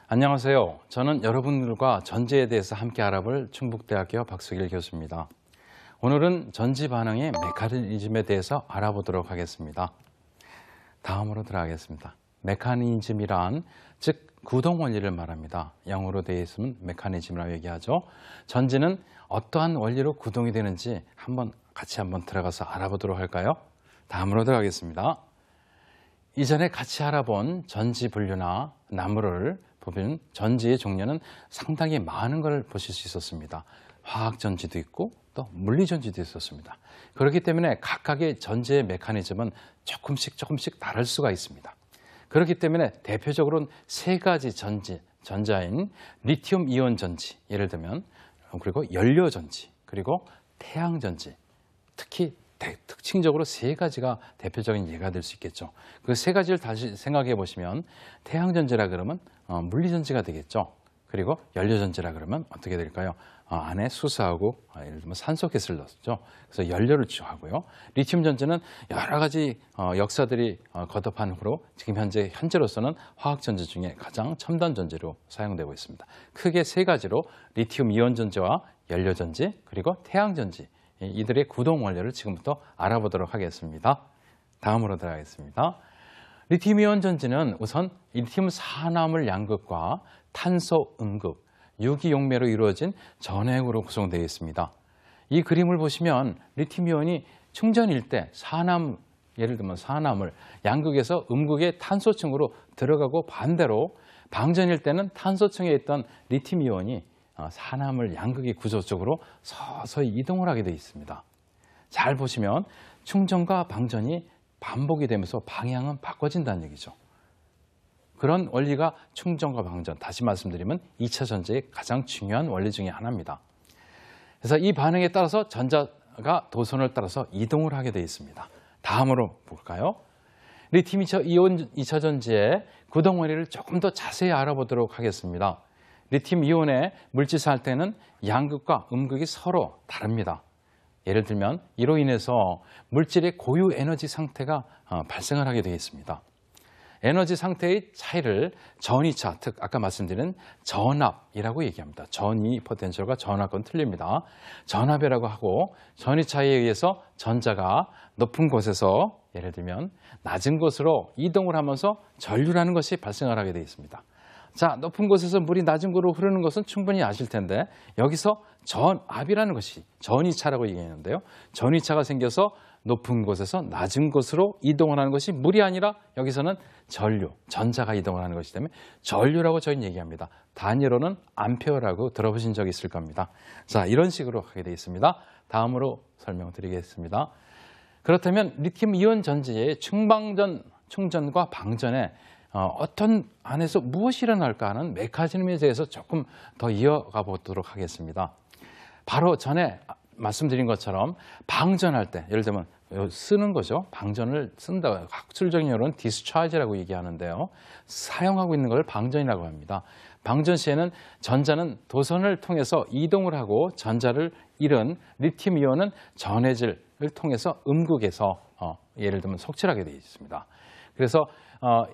안녕하세요. 저는 여러분들과 전지에 대해서 함께 알아볼 충북대학교 박수길 교수입니다. 오늘은 전지 반응의 메커니즘에 대해서 알아보도록 하겠습니다. 다음으로 들어가겠습니다. 메커니즘이란 즉 구동 원리를 말합니다. 영어로 되어 있으면 메커니즘이라고 얘기하죠. 전지는 어떠한 원리로 구동이 되는지 같이 한번 들어가서 알아보도록 할까요? 다음으로 들어가겠습니다. 이전에 같이 알아본 전지 분류나 나무를 보면 전지의 종류는 상당히 많은 걸 보실 수 있었습니다. 화학전지도 있고 또 물리전지도 있었습니다. 그렇기 때문에 각각의 전지의 메커니즘은 조금씩 다를 수가 있습니다. 그렇기 때문에 대표적으로는 세 가지 전자인 리튬 이온 전지, 예를 들면 그리고 연료전지, 그리고 태양전지, 특징적으로 세 가지가 대표적인 예가 될 수 있겠죠. 그 세 가지를 다시 생각해 보시면 태양전지라 그러면 물리전지가 되겠죠. 그리고 연료전지라 그러면 어떻게 될까요? 안에 수소하고 예를 들면 산소가스를 넣었죠. 그래서 연료를 취하고요. 리튬전지는 여러 가지 역사들이 거듭한 후로 지금 현재로서는 화학전지 중에 가장 첨단 전지로 사용되고 있습니다. 크게 세 가지로 리튬 이온 전지와 연료전지 그리고 태양전지, 이들의 구동 원리를 지금부터 알아보도록 하겠습니다. 다음으로 들어가겠습니다. 리튬 이온 전지는 우선 리튬 산화물 양극과 탄소 음극, 유기용매로 이루어진 전해액으로 구성되어 있습니다. 이 그림을 보시면 리튬 이온이 충전일 때 예를 들면 산화물 양극에서 음극의 탄소층으로 들어가고 반대로 방전일 때는 탄소층에 있던 리튬 이온이 산화물 양극의 구조 쪽으로 서서히 이동을 하게 되어 있습니다. 잘 보시면 충전과 방전이 반복이 되면서 방향은 바꿔진다는 얘기죠. 그런 원리가 충전과 방전, 다시 말씀드리면 2차 전지의 가장 중요한 원리 중에 하나입니다. 그래서 이 반응에 따라서 전자가 도선을 따라서 이동을 하게 되어 있습니다. 다음으로 볼까요? 리튬 이온 2차 전지의 구동 원리를 조금 더 자세히 알아보도록 하겠습니다. 리튬 이온의 물질사 할 때는 양극과 음극이 서로 다릅니다. 예를 들면 이로 인해서 물질의 고유 에너지 상태가 발생을 하게 되어 있습니다. 에너지 상태의 차이를 전이차, 즉 아까 말씀드린 전압이라고 얘기합니다. 전이 포텐셜과 전압은 틀립니다. 전압이라고 하고 전이차에 의해서 전자가 높은 곳에서 예를 들면 낮은 곳으로 이동을 하면서 전류라는 것이 발생을 하게 되어 있습니다. 자, 높은 곳에서 물이 낮은 곳으로 흐르는 것은 충분히 아실 텐데 여기서 전압이라는 것이 전이차라고 얘기하는데요. 전이차가 생겨서 높은 곳에서 낮은 곳으로 이동을 하는 것이 물이 아니라 여기서는 전류, 전자가 이동을 하는 것이기 때문에 전류라고 저희는 얘기합니다. 단위로는 암페어라고 들어보신 적이 있을 겁니다. 자, 이런 식으로 하게 되어 있습니다. 다음으로 설명드리겠습니다. 그렇다면 리튬 이온 전지의 충전과 방전에 어떤 안에서 무엇이 일어날까 하는 메커니즘에 대해서 조금 더 이어가 보도록 하겠습니다. 바로 전에 말씀드린 것처럼 방전할 때, 예를 들면 쓰는 거죠. 방전을 쓴다. 학술적인 용어는 디스차지라고 얘기하는데요. 사용하고 있는 걸 방전이라고 합니다. 방전 시에는 전자는 도선을 통해서 이동을 하고 전자를 잃은 리튬 이온은 전해질을 통해서 음극에서 예를 들면 속출하게 되어 있습니다. 그래서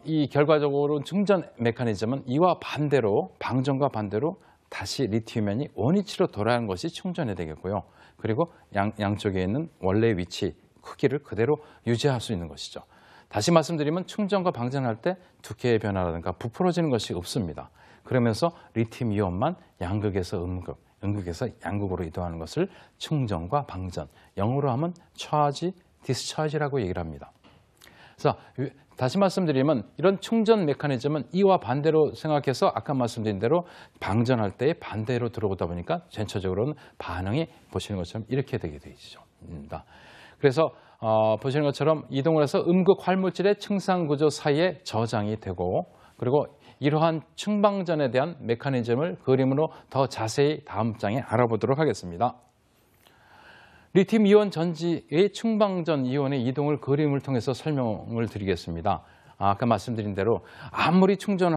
이 결과적으로 충전 메커니즘은 이와 반대로 방전과 반대로 다시 리튬이온이 원위치로 돌아가는 것이 충전이 되겠고요. 그리고 양쪽에 있는 원래의 위치, 크기를 그대로 유지할 수 있는 것이죠. 다시 말씀드리면 충전과 방전할 때 두께의 변화라든가 부풀어지는 것이 없습니다. 그러면서 리튬 이온만 양극에서 음극, 음극에서 양극으로 이동하는 것을 충전과 방전, 영어로 하면 차지, 디스차지라고 얘기를 합니다. 그래서 다시 말씀드리면 이런 충전 메커니즘은 이와 반대로 생각해서 아까 말씀드린 대로 방전할 때 반대로 들어오다 보니까 전체적으로는 반응이 보시는 것처럼 이렇게 되게 되죠. 그래서 보시는 것처럼 이동을 해서 음극 활물질의 층상구조 사이에 저장이 되고 그리고 이러한 충방전에 대한 메커니즘을 그림으로 더 자세히 다음 장에 알아보도록 하겠습니다. 리튬 이온 전지의 충방전 이온의 이동을 그림을 통해서 설명을 드리겠습니다. 아까 말씀드린 대로 아무리 충전을